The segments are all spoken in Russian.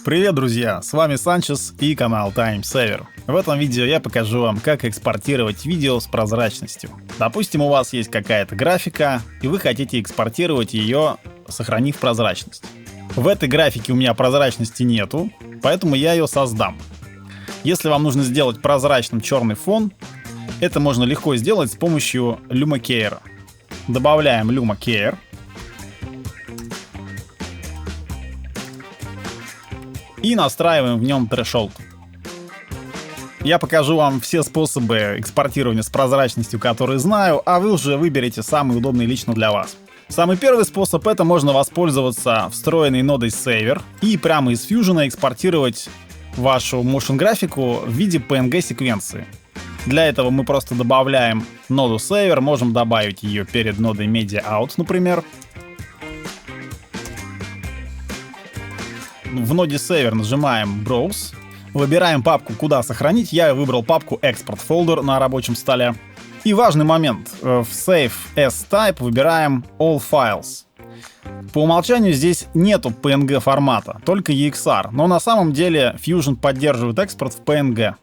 Привет, друзья! С вами Санчес и канал TimeSaver. В этом видео я покажу вам, как экспортировать видео с прозрачностью. Допустим, у вас есть какая-то графика, и вы хотите экспортировать ее, сохранив прозрачность. В этой графике у меня прозрачности нету, поэтому я ее создам. Если вам нужно сделать прозрачным черный фон, это можно легко сделать с помощью Luma Keyer. Добавляем Luma Keyer. И настраиваем в нем threshold. Я покажу вам все способы экспортирования с прозрачностью, которые знаю, а вы уже выберете самый удобный лично для вас. Самый первый способ — это можно воспользоваться встроенной нодой Saver и прямо из Fusion экспортировать вашу motion графику в виде PNG секвенции. Для этого мы просто добавляем ноду Saver, можем добавить ее перед нодой Media Out, например. В ноде Saver нажимаем Browse, выбираем папку, куда сохранить. Я выбрал папку Export Folder на рабочем столе. И важный момент: в Save as Type выбираем All Files. По умолчанию здесь нету PNG формата, только EXR, но на самом деле Fusion поддерживает экспорт в PNG.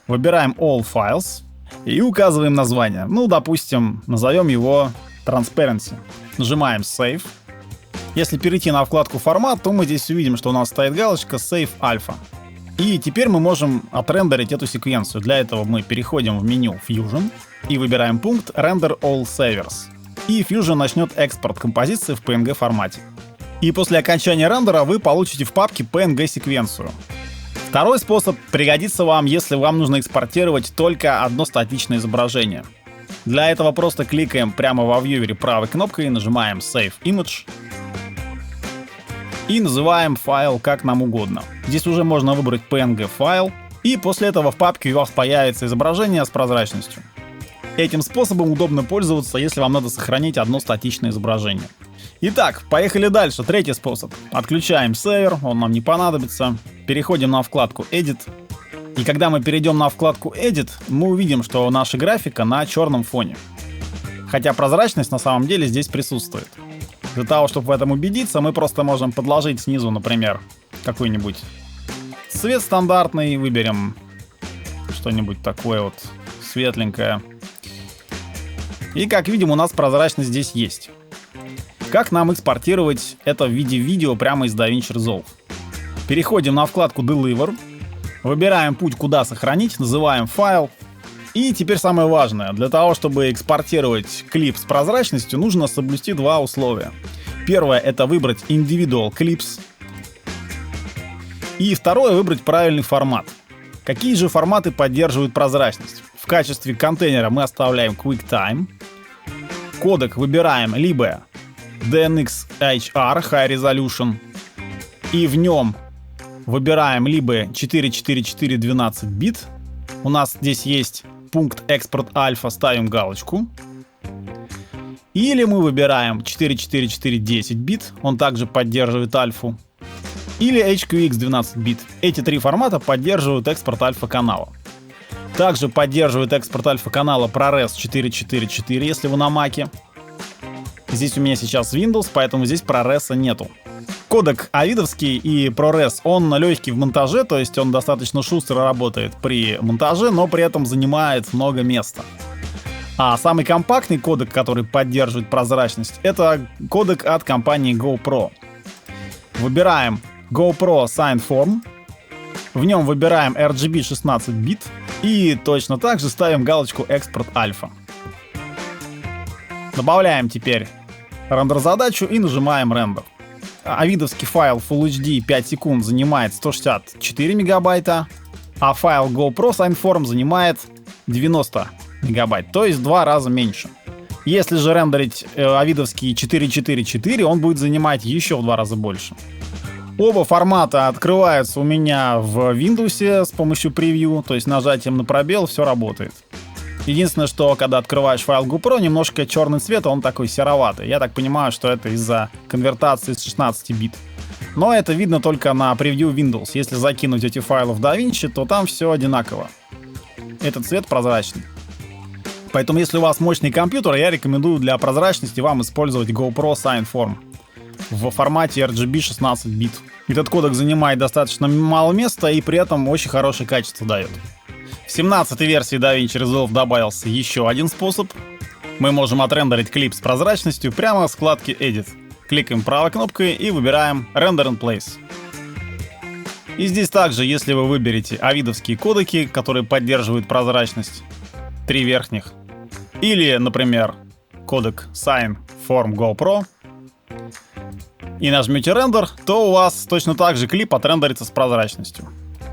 Выбираем All Files и указываем название. Ну, допустим, назовем его Transparency. Нажимаем Save. Если перейти на вкладку «Формат», то мы здесь увидим, что у нас стоит галочка «Save Alpha». И теперь мы можем отрендерить эту секвенцию. Для этого мы переходим в меню Fusion и выбираем пункт «Render All Savers». И Fusion начнет экспорт композиции в PNG формате. И после окончания рендера вы получите в папке PNG секвенцию. Второй способ пригодится вам, если вам нужно экспортировать только одно статичное изображение. Для этого просто кликаем прямо во вьювере правой кнопкой, нажимаем Save Image. И называем файл как нам угодно. Здесь уже можно выбрать PNG файл, и после этого в папке у вас появится изображение с прозрачностью. Этим способом удобно пользоваться, если вам надо сохранить одно статичное изображение. Итак, поехали дальше. Третий способ. Отключаем Saver, он нам не понадобится. Переходим на вкладку Edit. И когда мы перейдем на вкладку Edit, мы увидим, что наша графика на черном фоне. Хотя прозрачность на самом деле здесь присутствует. Для того, чтобы в этом убедиться, мы просто можем подложить снизу, например, какой-нибудь цвет стандартный. Выберем что-нибудь такое вот светленькое. И как видим, у нас прозрачность здесь есть. Как нам экспортировать это в виде видео прямо из DaVinci Resolve? Переходим на вкладку Deliver. Выбираем путь, куда сохранить, называем файл. И теперь самое важное. Для того, чтобы экспортировать клип с прозрачностью, нужно соблюсти два условия. Первое — это выбрать Individual Clips. И второе — выбрать правильный формат. Какие же форматы поддерживают прозрачность? В качестве контейнера мы оставляем QuickTime. Кодек выбираем либо DNx HR High Resolution. И в нем выбираем либо 444 12 бит. У нас здесь есть пункт экспорт альфа, ставим галочку. Или мы выбираем 444 10 бит, он также поддерживает альфу. Или HQX 12 бит. Эти три формата поддерживают экспорт альфа канала. Также поддерживает экспорт альфа канала ProRes 444, если вы на Маке. Здесь у меня сейчас Windows, поэтому здесь ProRes нету. Кодек авидовский и ProRes, он легкий в монтаже, то есть он достаточно шустро работает при монтаже, но при этом занимает много места. А самый компактный кодек, который поддерживает прозрачность, это кодек от компании GoPro. Выбираем GoPro Signform, в нем выбираем RGB 16 бит и точно так же ставим галочку экспорт альфа. Добавляем теперь рендер задачу и нажимаем рендер. Авидовский файл Full HD 5 секунд занимает 164 мегабайта, а файл GoPro Signform занимает 90 мегабайт, то есть в 2 раза меньше. Если же рендерить авидовский 444, он будет занимать еще в 2 раза больше. Оба формата открываются у меня в Windows с помощью превью, то есть нажатием на пробел все работает. Единственное, что когда открываешь файл GoPro, немножко черный цвет, он такой сероватый. Я так понимаю, что это из-за конвертации с 16 бит. Но это видно только на превью Windows. Если закинуть эти файлы в DaVinci, то там все одинаково. Этот цвет прозрачный. Поэтому, если у вас мощный компьютер, я рекомендую для прозрачности вам использовать GoPro Signform в формате RGB 16 бит. Этот кодек занимает достаточно мало места и при этом очень хорошее качество дает. В 17-й версии DaVinci Resolve добавился еще один способ. Мы можем отрендерить клип с прозрачностью прямо в вкладке Edit. Кликаем правой кнопкой и выбираем Render in Place. И здесь также, если вы выберете авидовские кодеки, которые поддерживают прозрачность, 3 верхних, или, например, кодек Signform GoPro, и нажмете рендер, то у вас точно так же клип отрендерится с прозрачностью.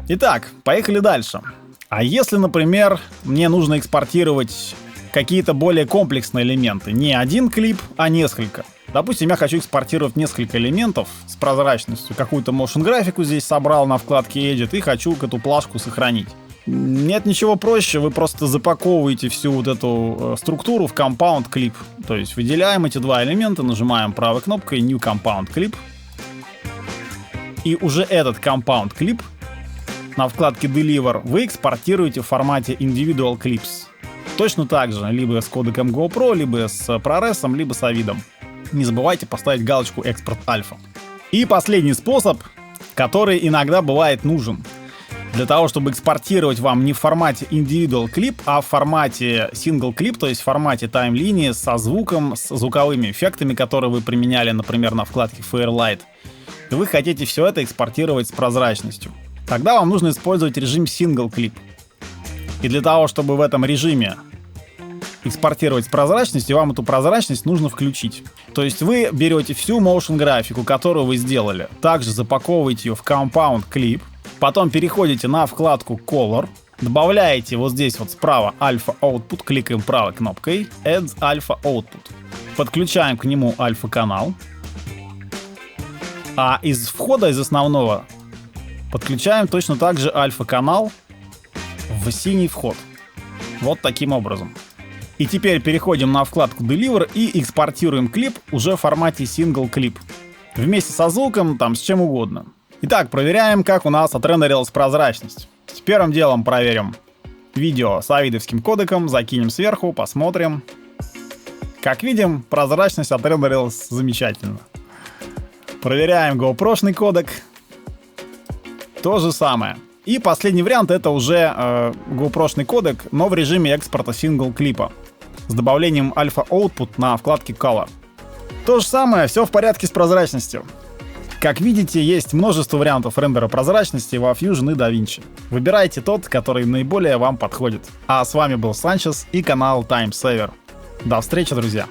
Итак, поехали дальше. А если, например, мне нужно экспортировать какие-то более комплексные элементы, не один клип, а несколько. Допустим, я хочу экспортировать несколько элементов с прозрачностью, какую-то motion графику здесь собрал на вкладке Edit и хочу эту плашку сохранить. Нет ничего проще, вы просто запаковываете всю вот эту структуру в Compound Clip. То есть выделяем эти два элемента, нажимаем правой кнопкой New Compound Clip. И уже этот Compound Clip на вкладке Deliver вы экспортируете в формате Individual Clips. Точно так же, либо с кодеком GoPro, либо с ProRes, либо с Avidом. Не забывайте поставить галочку Export Alpha. И последний способ, который иногда бывает нужен. Для того, чтобы экспортировать вам не в формате Individual Clip, а в формате Single Clip, то есть в формате таймлинии со звуком, с звуковыми эффектами, которые вы применяли, например, на вкладке Fairlight. И вы хотите все это экспортировать с прозрачностью. Тогда вам нужно использовать режим Single Clip. И для того, чтобы в этом режиме экспортировать с прозрачностью, вам эту прозрачность нужно включить. То есть вы берете всю motion графику, которую вы сделали, также запаковываете ее в Compound Clip, потом переходите на вкладку Color, добавляете вот здесь вот справа Alpha Output, кликаем правой кнопкой Add Alpha Output. Подключаем к нему альфа-канал. А из входа, из основного, подключаем точно так же альфа-канал в синий вход. Вот таким образом. И теперь переходим на вкладку Deliver и экспортируем клип уже в формате Single Clip. Вместе со звуком, там, с чем угодно. Итак, проверяем, как у нас отрендерилась прозрачность. Первым делом проверим видео с авидовским кодеком, закинем сверху, посмотрим. Как видим, прозрачность отрендерилась замечательно. Проверяем GoPro-шный кодек. То же самое. И последний вариант — это уже GoPro-шный кодек, но в режиме экспорта Single клипа с добавлением Alpha Output на вкладке Color. То же самое, все в порядке с прозрачностью. Как видите, есть множество вариантов рендера прозрачности во Fusion и DaVinci. Выбирайте тот, который наиболее вам подходит. А с вами был Санчес и канал Time Saver. До встречи, друзья!